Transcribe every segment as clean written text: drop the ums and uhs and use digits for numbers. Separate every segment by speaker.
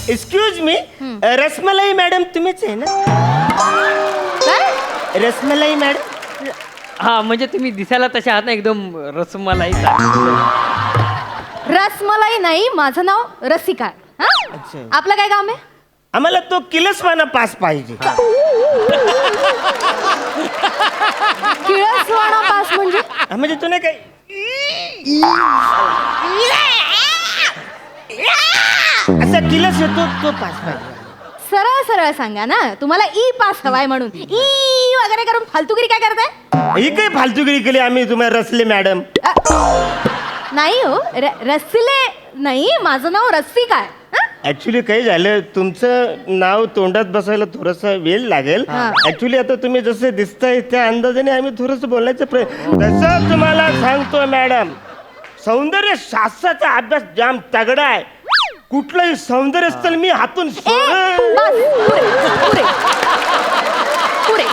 Speaker 1: Excuse me rasmalai madam तुम्हीच आहे ना?
Speaker 2: काय
Speaker 1: रसमलाई मॅडम.
Speaker 3: हा म्हणजे तुम्ही दिसायला तसे आहात ना एकदम रसमलाई.
Speaker 2: रसमलाई नाही, माझं नाव रसिका आहे. हा?
Speaker 1: अच्छा.
Speaker 2: आपलं काय काम आहे?
Speaker 1: आम्हाला तो किलसवाना पास पाहिजे.
Speaker 2: किळसवाणा पास म्हणजे?
Speaker 1: म्हणजे तू नाही काही असं किलस येतो तो पास पाहिजे.
Speaker 2: सरळ सरळ सांगा ना, तुम्हाला ई पास हवाय म्हणून. ई वगैरे करून फालतूगिरी काय करताय?
Speaker 1: ही काही फालतूगिरी केली आम्ही तुम्हाला रसले मॅडम.
Speaker 2: नाही हो, रसिले नाही, माझं नाव रसिका आहे.
Speaker 1: ऍक्च्युली काही झालं, तुमचं नाव तोंडात बसायला थोडस वेळ लागेल. ऍक्च्युली आता तुम्ही जसे दिसताय त्या अंदाजाने आम्ही थोडस बोलायचं प्रयत्न. तसं तुम्हाला सांगतो मॅडम, सौंदर्य शास्त्राचा अभ्यास जाम तगडा आहे. कुठलंही सौंदर्य स्थळ मी हातून
Speaker 2: बस, पुरे.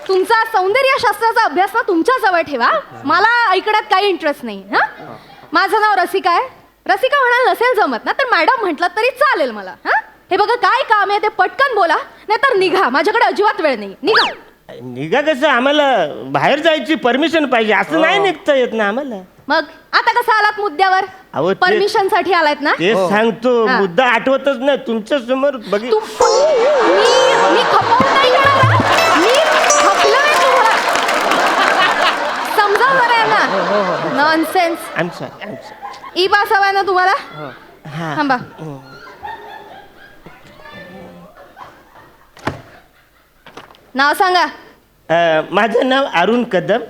Speaker 2: तुमचा सौंदर्यशास्त्राचा अभ्यास ना तुमच्या जवळ ठेवा. मला ऐकण्यात काही इंटरेस्ट नाही. हा, माझं नाव रसिका आहे. रसिका म्हणाल नसेल जमत ना तर मॅडम म्हटलं तरी चालेल मला. हा, हे बघा काय काम आहे ते पटकन बोला, नाहीतर निघा. माझ्याकडे अजिबात वेळ नाही, निघा.
Speaker 1: निघा कसं, आम्हाला बाहेर जायची परमिशन पाहिजे. असं नाही निघता येत ना आम्हाला.
Speaker 2: मग आता कसं आलात मुद्द्यावर?
Speaker 1: अहो, ते-
Speaker 2: परमिशन साठी आलात ना?
Speaker 1: ते सांगतो,
Speaker 2: हा.
Speaker 1: मुद्दा आठवतच नाही तुमच्या समोर बघित.
Speaker 2: मी खपवून नाही घेणार हा. मी खपलं नाही तुम्हाला. समजा बरं आहे ना? नॉनसेन्स. ई पास हवाय ना तुम्हाला? थांबा. नाव सांगा.
Speaker 1: माझं नाव अरुण कदम.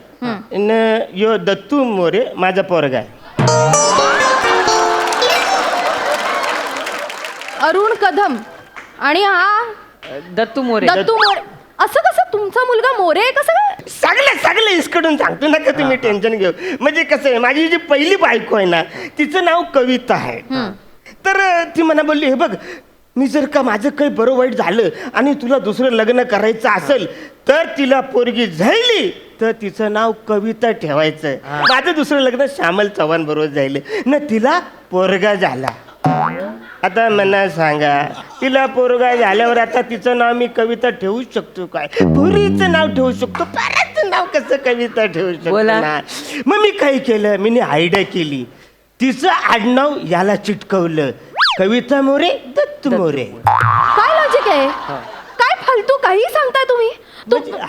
Speaker 1: न यो दत्तू मोरे माझा पोरगा आहे.
Speaker 2: अरुण कदम आणि हा
Speaker 3: दत्तू मोरे.
Speaker 2: दत्तू मोरे. असं कसं तुमचा मुलगा मोरे आहे कसं काय?
Speaker 1: सगळे इसकडून सांगतो नका तुम्ही टेन्शन घेऊ. म्हणजे कसं आहे, माझी जी पहिली बायको आहे ना तिचं नाव कविता आहे. तर ती मला बोलली, हे बघ मी जर का माझं काही बरं वाईट झालं आणि तुला दुसरं लग्न करायचं असेल तर तिला पोरगी झाली तर तिचं नाव कविता ठेवायचं. माझं दुसरं लग्न श्यामल चव्हाण बरोबर झालं न तिला पोरगा झाला. आता मला सांगा, तिला पोरगा झाल्यावर आता तिचं नाव मी कविता ठेवू शकतो काय? पोरीचं नाव ठेवू शकतो, परत नाव कसं कविता ठेवू शकतो ना? मग मी काय केलं, मी आयडिया केली. तिचं आडनाव याला चिटकवलं, कविता मोरे दत्त मोरे.
Speaker 2: काय लॉजिक आहे? काय फालतू काही सांगताय तुम्ही?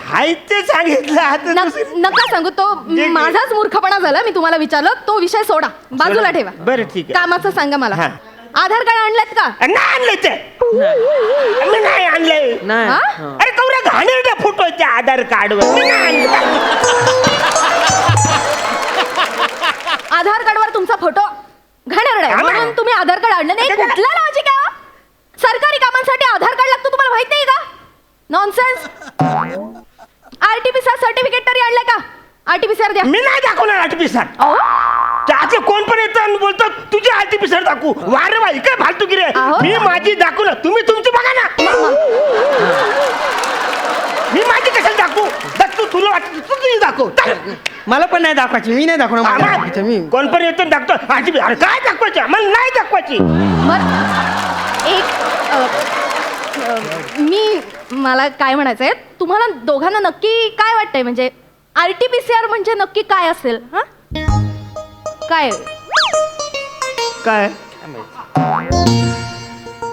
Speaker 1: हाय ते सांगितलं. आता
Speaker 2: नका सांगू, तो माझाच मूर्खपणा झाला. मी तुम्हाला विचारलं, तो विषय सोडा, बाजूला ठेवा.
Speaker 1: बरं ठीक आहे.
Speaker 2: कामाचं सांगा मला.
Speaker 1: हा.
Speaker 2: आधार कार्ड आणलेत का?
Speaker 1: नाही आणलंय ते. मी नाही आणलंय.
Speaker 3: नाही.
Speaker 2: हा?
Speaker 1: अरे कवरा घाणेरडा फोटो आहे त्या आधार कार्डवर. मी नाही आणलं.
Speaker 2: आधार कार्डवर तुमचा फोटो घाणेरडा आहे म्हणून तुम्ही आधार कार्ड आणलं नाही? कुठला लॉजिक आहे? सरकारी कामांसाठी आधार कार्ड लागतो, तुम्हाला माहित नाही का? नॉनसेन्स. आरटीपीसीआर सर्टिफिकेट तरी आणलंय का? आरटीपीसीआर द्या.
Speaker 1: मी नाही दाखवणार आरटीपीसीआर.
Speaker 2: अहो,
Speaker 1: त्याचं कोण पण येतं आणि बोलतो तुझी आरटीपीसीआर दाखवू. वारे बाई काय फालतूगिरी आहे.
Speaker 2: अहो.
Speaker 1: मी माझी दाखवलं, तुम्ही तुमची बघा ना. मी माझी कशाला दाखवू? तू तुला वाटत तू तुझी दाखव.
Speaker 3: मला पण नाही दाखवायची, मी नाही दाखवणार. मी
Speaker 1: कोण पण येतो दाखतो आरटीपीसीआर. काय दाखवायची? मला नाही दाखवायची.
Speaker 2: मला काय म्हणायचंय, तुम्हाला दोघांना नक्की काय वाटतंय? म्हणजे आरटीपीसीआर म्हणजे नक्की काय असेल? हा, काय
Speaker 1: काय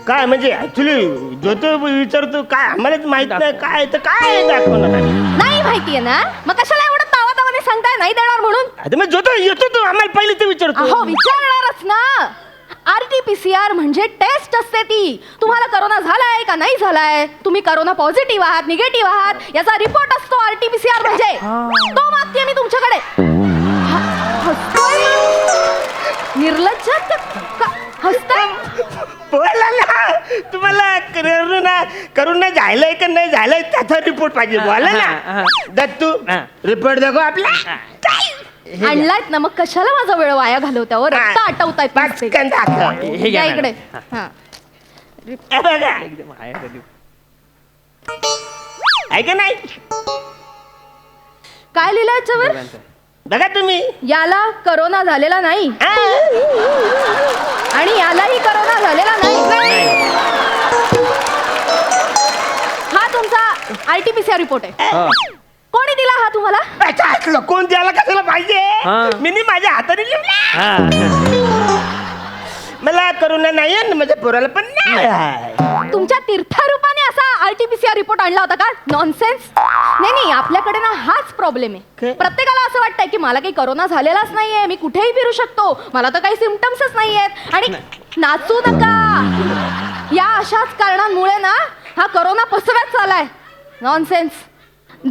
Speaker 1: काय म्हणजे ऍक्च्युली जो तो विचारतो काय आम्हालाच माहित नाही काय तर काय दाखवणार.
Speaker 2: नाही माहितीये ना, मग कशाला एवढं तावातावाने सांगताय नाही देणार म्हणून?
Speaker 1: आता मग जो तो येतो तो आम्हाला पहिले ते विचारतो.
Speaker 2: अहो विचारणारच ना. आरटीपीसीआर म्हणजे टेस्ट असते ती. तुम्हाला करोना झालाय का नाही झालाय, तुम्ही करोना पॉझिटिव्ह आहात निगेटिव्ह आहात याचा रिपोर्ट असतो आरटीपीसीआर म्हणजे. तो मागते मी तुमच्याकडे. निर्लज्ज हसताय.
Speaker 1: बोला ना, तुम्हाला करोना झालंय का नाही झालंय त्याचा रिपोर्ट पाहिजे. बोला ना दत्तू, रिपोर्ट दाखव आपला.
Speaker 2: आणलायत ना, मग कशाला माझा वेळ वाया घालवत्यावर? रक्त आटवतायत नुसते.
Speaker 1: पटकन दाखव.
Speaker 3: हे घ्या
Speaker 2: या
Speaker 3: मॅडम.
Speaker 2: इकडे. हा,
Speaker 1: हे बघा. आहे का नाही?
Speaker 2: काय लिहिलं याच्यावर?
Speaker 1: बघा तुम्ही.
Speaker 2: याला करोना झालेला नाही आणि यालाही करोना झालेला नाही. RT-PCR रिपोर्ट आहे.
Speaker 3: हा.
Speaker 2: कोणी दिला हा तुम्हाला?
Speaker 1: अच्छा, ऐकलं कोण द्यायला कशाला पाहिजे
Speaker 3: हा.
Speaker 1: मी माझ्या हाताने लिहिला.
Speaker 3: हा.
Speaker 1: मला करोना नाही आणि माझ्या पोराला पण नाही आहे.
Speaker 2: तुमच्या तीर्थरूपाने असा RT-PCR रिपोर्ट आणला होता का? नॉनसेन्स. नाही आपल्याकडे ना हाच प्रॉब्लेम आहे.
Speaker 1: काय?
Speaker 2: प्रत्येकाला असं वाटतंय की मला काही करोना झालेलाच नाहीये, मी कुठेही फिरू शकतो, मला तर काही सिम्पटम्सच नाहीयेत. आणि नाचू नका, या अशाच कारणांमुळे ना हा करोना पसरत चालाय. नॉनसेन्स.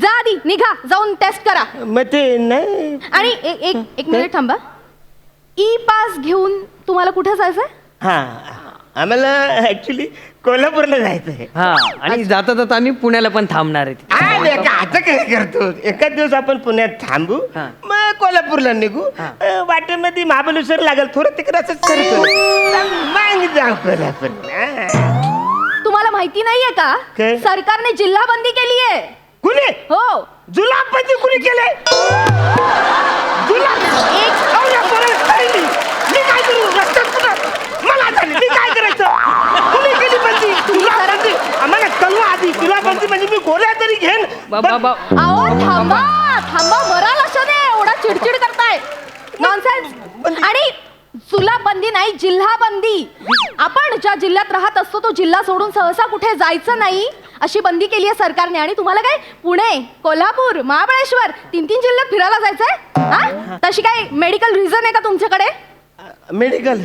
Speaker 2: जा आधी निघा, जाऊन टेस्ट करा.
Speaker 1: मग ते नाही.
Speaker 2: आणि एक मिनिट थांबा. ई-पास घेऊन तुम्हाला कुठे जायचंय?
Speaker 1: हा आम्हाला ऍक्च्युली कोल्हापूरला जायचंय.
Speaker 3: हा आणि जाता जाता आम्ही पुण्याला पण थांबणार आहे.
Speaker 1: आता काय करतो, एखाद दिवस आपण पुण्यात थांबू,
Speaker 3: हा.
Speaker 1: मग कोल्हापूरला निघू.
Speaker 3: हा.
Speaker 1: वाटेमध्ये महाबळेश्वर लागेल, थोडं तिकडे असंच करतो. मग जाऊ कोल्हापूरला.
Speaker 2: तुम्हाला माहिती नाहीये का?
Speaker 1: काय?
Speaker 2: सरकारने जिल्हा बंदी केली आहे.
Speaker 1: कुणी
Speaker 2: हो.
Speaker 1: जुलाबपती कुणी केलंय? जुलाब अहो, या पोराला कळली. मी काय करू रस्त्यात कुठं मला झाली मी काय करायचं? कुणी केली बंदी? जुलाबबंदी आम्हाला कळू आधी. जुलाबबंदी म्हणजे मी गोळ्या तरी घेन.
Speaker 2: अहो थांबा मराल असं नाही, एवढा चिडचिड करताय. नॉनसेन्स. आणि जुला बंदी नाही, जिल्हा बंदी. आपण ज्या जिल्ह्यात राहत असतो तो जिल्हा सोडून सहसा कुठे जायचं नाही अशी बंदी केली आहे सरकारने. आणि तुम्हाला काय पुणे, कोल्हापूर, महाबळेश्वर 3-3 जिल्ह्यात फिरायला जायचंय? हा तशी काय मेडिकल रिझन आहे का तुमच्याकडे?
Speaker 1: मेडिकल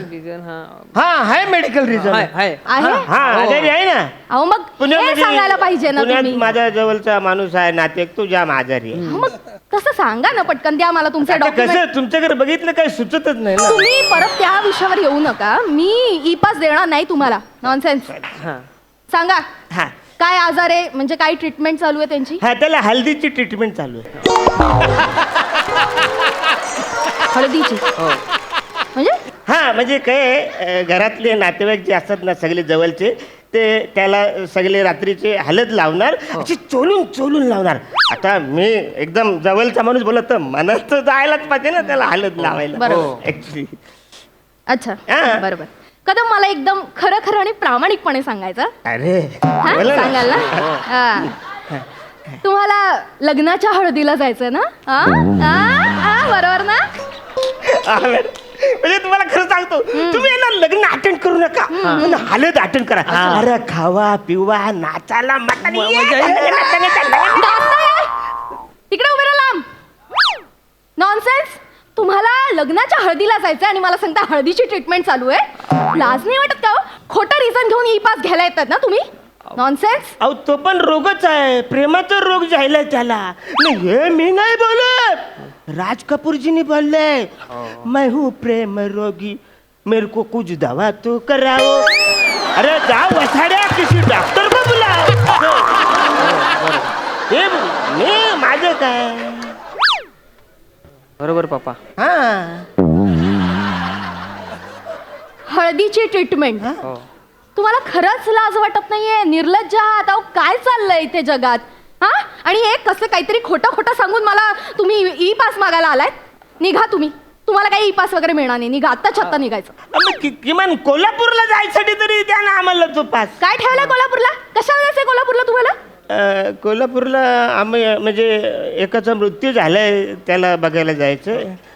Speaker 3: हा.
Speaker 1: हा आहे मेडिकल रिझन
Speaker 3: हाय, हाय.
Speaker 2: आहे.
Speaker 1: हा आजारी आहे ना.
Speaker 2: अहो मग हे सांगायला पाहिजे ना
Speaker 1: पुण्यात
Speaker 2: तुम्ही.
Speaker 1: माझ्या जवळचा माणूस आहे नातेक, तो जाम आजारी आहे.
Speaker 2: मग तसं सांगा ना पटकन, द्या मला तुमचे
Speaker 1: आता
Speaker 2: डॉक्युमेंट.
Speaker 1: कसं तुमच्याकडे बघितलं काही सुचतच नाही ना.
Speaker 2: तुम्ही परत त्या विषयावर येऊ नका. मी ई-पास देणार नाही तुम्हाला. नॉनसेन्स.
Speaker 3: हा.
Speaker 2: सांगा
Speaker 1: हा
Speaker 2: काय आजार आहे, म्हणजे काय ट्रीटमेंट चालू आहे त्यांची?
Speaker 1: हा त्याला हल्दीची ट्रीटमेंट चालू आहे.
Speaker 2: हळदीची
Speaker 3: हो.
Speaker 2: म्हणजे?
Speaker 1: हा म्हणजे काय घरातले नातेवाईक जे असतात ना सगळे जवळचे, ते त्याला सगळे रात्रीचे हलद लावणार, अशी चोलून लावणार. आता मी एकदम जवळचा माणूस बोलत तर मनात तर जायलाच पाहिजे ना त्याला हलद लावायला.
Speaker 2: बरोबर.
Speaker 1: ऍक्च्युली
Speaker 2: अच्छा
Speaker 1: हा.
Speaker 2: बरोबर. कदम मला एकदम खरं आणि प्रामाणिकपणे सांगायचं.
Speaker 1: अरे
Speaker 2: हा?
Speaker 1: बोला ना.
Speaker 2: सांगाल ना? हा. तुम्हाला लग्नाच्या हळदीला जायचंय ना? हा? हा? बरोबर ना?
Speaker 1: हा, मॅडम. म्हणजे तुम्हाला खरं सांगतो, तुम्ही ना लग्न अटेंड करू नका, पण हलद अटेंड करा. अरे खावा पिवा नाचाला मटण
Speaker 2: तिकडे उभे राहा लांब. नॉनसेन्स. तुम्हाला लग्नाच्या हळदीला जायचंय आणि मला सांगता हळदीची ट्रीटमेंट चालू आहे. लाज नाही वाटत का? खोटं रिझन घेऊन ई-पास घ्यायला येतात ना तुम्ही? नॉनसेन्स.
Speaker 1: अहो तो पण रोगच आहे, प्रेमाचा रोग झालाय त्याला. नाही हे मी नाही बोलत, राज कपूर जी ने बोलले. मैं हूँ प्रेम रोगी, मेरे को कुछ दवा तो कराओ. अरे जाओ वसाड्या, किसी डॉक्टर को बुलाओ. हे मी माझं काय.
Speaker 3: बरोबर पप्पा.
Speaker 1: हा
Speaker 2: हळदीची ट्रीटमेंट.
Speaker 3: हो.
Speaker 2: तुम्हाला खरंच लाज वाटत नाहीये? निर्लज्ज आहात. अहो काय चाललंय इथे जगात? हा. आणि हे कसं काहीतरी खोटं सांगून मला तुम्ही ई-पास मागायला आलाय? निघा तुम्ही. तुम्हाला काही ई-पास वगैरे मिळणार नाही. निघा आत्ताच्या आत्ता निघायचं.
Speaker 1: मग किमान कोल्हापूरला जायसाठी तरी द्या ना आम्हाला तो पास.
Speaker 2: काय ठेवलंय कोल्हापूरला? कशाला जायचंय कोल्हापूरला तुम्हाला?
Speaker 1: कोल्हापूरला आम्ही म्हणजे एकाचा मृत्यू झालाय, त्याला बघायला जायचं.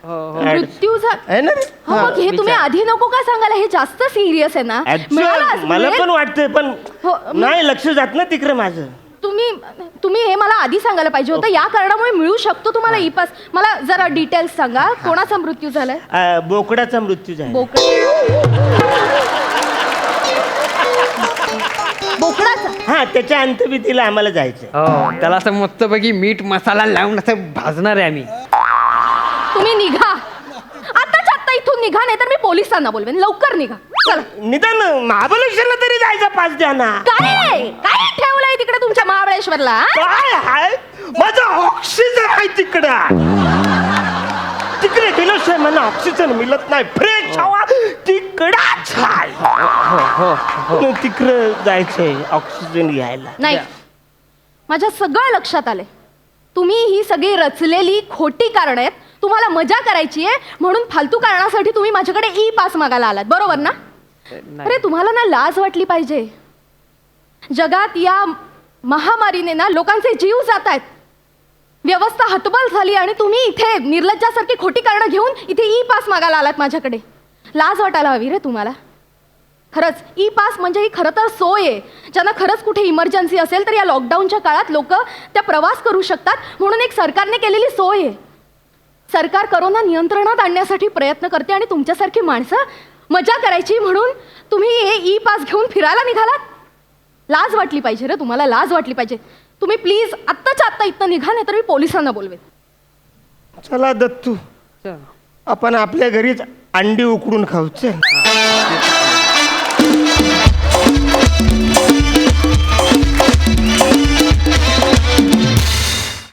Speaker 2: मृत्यू
Speaker 1: आहे ना.
Speaker 2: हो मग हे तुम्ही आधी नको का सांगायला? हे जास्त सिरियस आहे ना.
Speaker 1: Actually, मला पण वाटतंय, पण
Speaker 2: हो,
Speaker 1: नाही लक्ष जात ना तिकडे माझं.
Speaker 2: तुम्ही हे मला आधी सांगायला पाहिजे होतं. या कारणामुळे मिळू शकतो तुम्हाला ई-पास. मला जरा डिटेल्स सांगा. कोणाचा मृत्यू झालाय?
Speaker 1: बोकडाचा मृत्यू झाला.
Speaker 2: बोकडाचा?
Speaker 1: हा त्याच्या अंत्यविधीला आम्हाला जायचं.
Speaker 3: हो त्याला असं मस्तपैकी मीठ मसाला लावून असं भाजणार आहे आम्ही.
Speaker 2: तुम्ही निघा आत्ताच्या आत्ता इथून निघा, नाही तर मी पोलिसांना बोलवेन. लवकर निघा. चला.
Speaker 1: निदान महाबळेश्वरला तरी जायचा पास द्या ना.
Speaker 2: काय ठेवलंय तिकडे तुमच्या महाबळेश्वरला?
Speaker 1: काय आहे माझा ऑक्सिजन आहे तिकडे गेल्याशिवाय मला ऑक्सिजन मिळत नाही. फ्रेश हवा तिकडाच आहे. तिकडे जायचंय ऑक्सिजन घ्यायला.
Speaker 2: नाही, माझ्या सगळं लक्षात आलंय. तुम्ही ही सगळी रचलेली खोटी कारण आहेत. तुम्हाला मजा करायची आहे म्हणून फालतू कारणासाठी तुम्ही माझ्याकडे ई-पास मागायला आलात, बरोबर ना? अरे तुम्हाला ना लाज वाटली पाहिजे. जगात या महामारीने ना लोकांचे जीव जात आहेत, व्यवस्था हतबल झाली आणि तुम्ही इथे निर्लज्जासारखी खोटी कारणं घेऊन इथे ई पास मागायला आलात माझ्याकडे. लाज वाटायला हवी रे तुम्हाला. खरंच ई पास म्हणजे ही खरं तर सोय आहे. ज्यांना खरंच कुठे इमर्जन्सी असेल तर या लॉकडाऊनच्या काळात लोक त्या प्रवास करू शकतात म्हणून एक सरकारने केलेली सोय आहे. सरकार कोरोना नियंत्रणात आणण्यासाठी प्रयत्न करते आणि तुमच्यासारखी माणसं मजा करायची म्हणून तुम्ही हे ई पास घेऊन फिरायला निघालात. लाज वाटली पाहिजे रे तुम्हाला, लाज वाटली पाहिजे. तुम्ही प्लीज आत्ताच्या आत्ता इथं निघा, नाही तर मी पोलिसांना बोलवेन.
Speaker 1: चला दत्तू, आपण आपल्या घरीच अंडी उकडून खाऊ. चल.